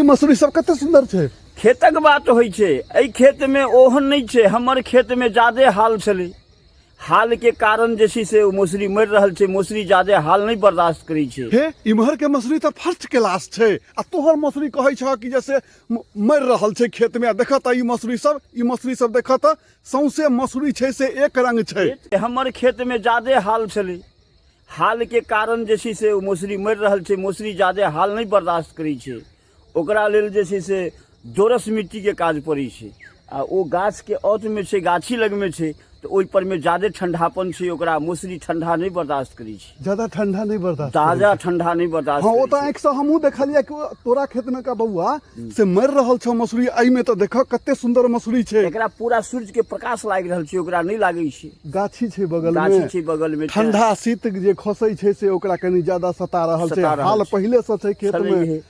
मसूरी सब कते सुंदर छे। खेतक बात होइ छै, एहि खेत में ओहन नहीं छै। हमर खेत में ज्यादे हाल छलै, हाल के कारण जे छै से मसूरी मरि रहल छै। मसूरी ज्यादे हाल नहीं बर्दाश्त करै छै। हे इम्हर के मसूरी तो फर्स्ट क्लास छे, आ तोहर मसूरी कहै छ कि जैसे मरि रहल छै खेत में। देखत ई मसूरी सब देखत सौंसे मसूरी छे से एक रंग छे। हमर खेत में ज्यादे हाल छलै, हाल के कारण जे छै से मसूरी मरि रहल छै। मसूरी ज्यादे हाल नहीं बर्दाश्त करै छै। ओकरा लेल जे छै से दोरस मिट्टी के काज पड़ै छै। आ ओ गाछ के औत में छै, गाछी लग में छै, तो ओहि पर में ज्यादे ठंडापन छै। ओकरा मसूरी ठंडा नहीं बर्दाश्त करै छै। ज्यादा ठंडा नहीं बर्दाश्त, ताजा ठंडा नहीं बर्दाश्त। हाँ ओ तो आँख से हमहू देखलिए कि तोरा खेत में का बउआ से मर रहल छ मसूरी। आई में तो देख कते सुंदर मसूरी छे। एकरा पूरा सूरज के प्रकाश लाग रहल छै, ओकरा नहीं लागै छै। गाछी छे बगल में, गाछी छै बगल में, ठंडा शीत जे खसै छे से ओकरा कनी ज्यादा सता रहल छे। हाल पहले से छे खेत में,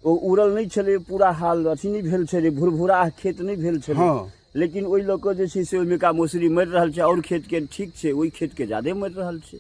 ओ उड़ल नहीं छले पूरा हाल, अथी नहीं भेल छले, भुरभुरा खेत नहीं भेल छले। हाँ। लेकिन ओइ लोग जे छै से ओइमे का मसूरी मरि रहल छै, और खेत के ठीक छै, ओइ खेत के ज्यादे मरि रहल छै।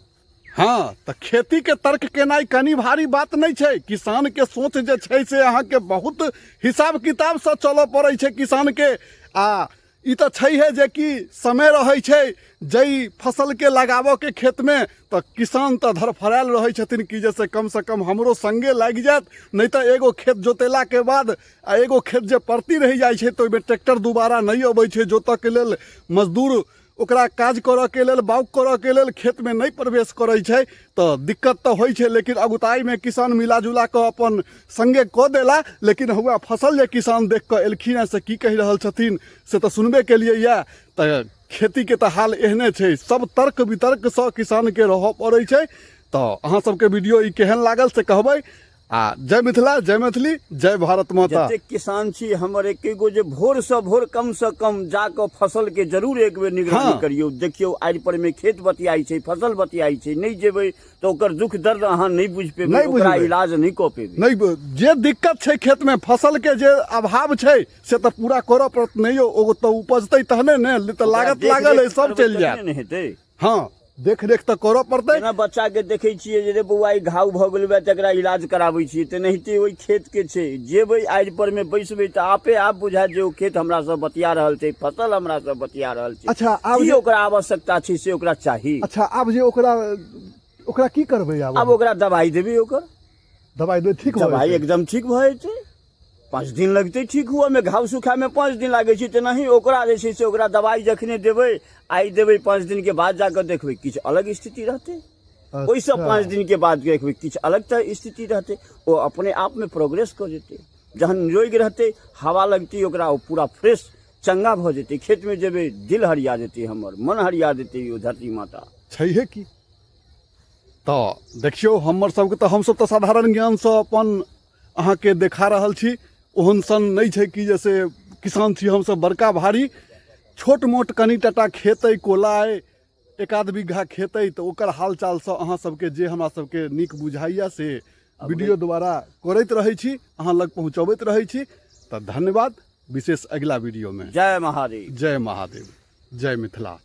हाँ तो खेती के तर्क केनाई कनी भारी बात नहीं छे। किसान के सोच जे छे से अहाँ के बहुत हिसाब किताब से चलो पड़े छे किसान के। आ ई तो छै है जे कि समय रहे छे जई फसल के लगाबो के खेत में, तो किसान तो धरफरायल रहे छथिन कि जैसे कम से कम हमरो संगे लग जात। नहीं तो एगो खेत जोतेला के बाद आ एगो खेत जे परती रह जाय छे तो ओइमे ट्रैक्टर दोबारा नहीं अबै छे जोतऽ के लेल। मजदूर ओकरा काज करऽ के लेल, बाउग करऽ के लेल खेत में नहीं प्रवेश करै छै, तो दिक्कत तो होइ छै। लेकिन अगुताई में किसान मिला जुला के अपन संगे क देला। लेकिन हुआ फसल जे किसान देख के एलखिन से की कहि रहल छथिन से तो सुनबे के लिए। या तो खेती के तो हाल एहने छे, सब तर्क वितर्क से किसान के रह पड़े छे। तो अहाँ सबके वीडियो ई केहन लागल से कहबै। आ जय मिथिला, जय मैथिली, जय भारत माता। जते किसान छी हमर एकेगो जे भोर से भोर कम से कम जाके फसल के जरूर एक बेर निगरानी करियो। देखियो आइ पर में खेत बतियाई छै, फसल बतियाई छै, नहीं जेबै तो ओकर दुख दर्द अहाँ नहीं बुझ पेबै, ओकरा इलाज नहीं क पेबै। नहीं जे दिक्कत छै खेत में, फसल के जे अभाव छै से तो पूरा करऽ पड़त। नहीं ओ तो उपजतै तहने ने, तो लागत लागल है सब चल जाए। हाँ देख रेख तो करऽ पड़तै। ना बच्चा के देखे छियै जे रे बौआ ई घाव भ गेल बा तकरा इलाज कराबै छी, त नहिते ओइ खेत के छै जेबै आइज पर में बैसबै त आपे आप बुझा जे ओ खेत हमरा सब बतिया रहल छै, फसल हमरा सब बतिया रहल छै। अच्छा आब की ओकरा आवश्यकता छै से ओकरा चाही। अच्छा आब जे ओकरा की करबै? आब ओकरा दवाई देबै, ओकर दवाई दे ठीक हो, दवाई एकदम ठीक भ जेतै। 5 दिन लगते ठीक हुआ में, घाव सूखा में 5 दिन लागे छै। तो नहीं ओकरा जे छै से ओकरा दवाई जखने देबै, आई देबै 5 दिन के बाद जाकर देखबै किछ अलग स्थिति रहते। ओइ से 5 दिन के बाद देखबै किछ अलग स्थिति रहते। ओ अपने आप में प्रोग्रेस कर जेतै। जहन निरोग रहते, हवा लगती ओकरा, पूरा फ्रेश चंगा भ जेतै। खेत में जेबै दिल हरिया जेतै, हमर मन हरिया देतै ओ धरती माता। छैहे की। तो देखियो हमर सबके तो हम सब तो साधारण ज्ञान से अपन अहाँ के देखा रहल छी। ओहन सन नहीं छै कि जैसे किसान छी हम सब बड़का भारी। छोट मोट कनी टटा खेतै, कोलाय, 1-8 बीघा खेतै, तो ओकर हाल चाल से अहाँ सबके जे हमरा सबके नीक बुझाइया से वीडियो द्वारा करैत रहै छी, अहाँ लग पहुँचबैत रहै छी। तो धन्यवाद। विशेष अगला वीडियो में। जय महादेव, जय महादेव, जय मिथिला।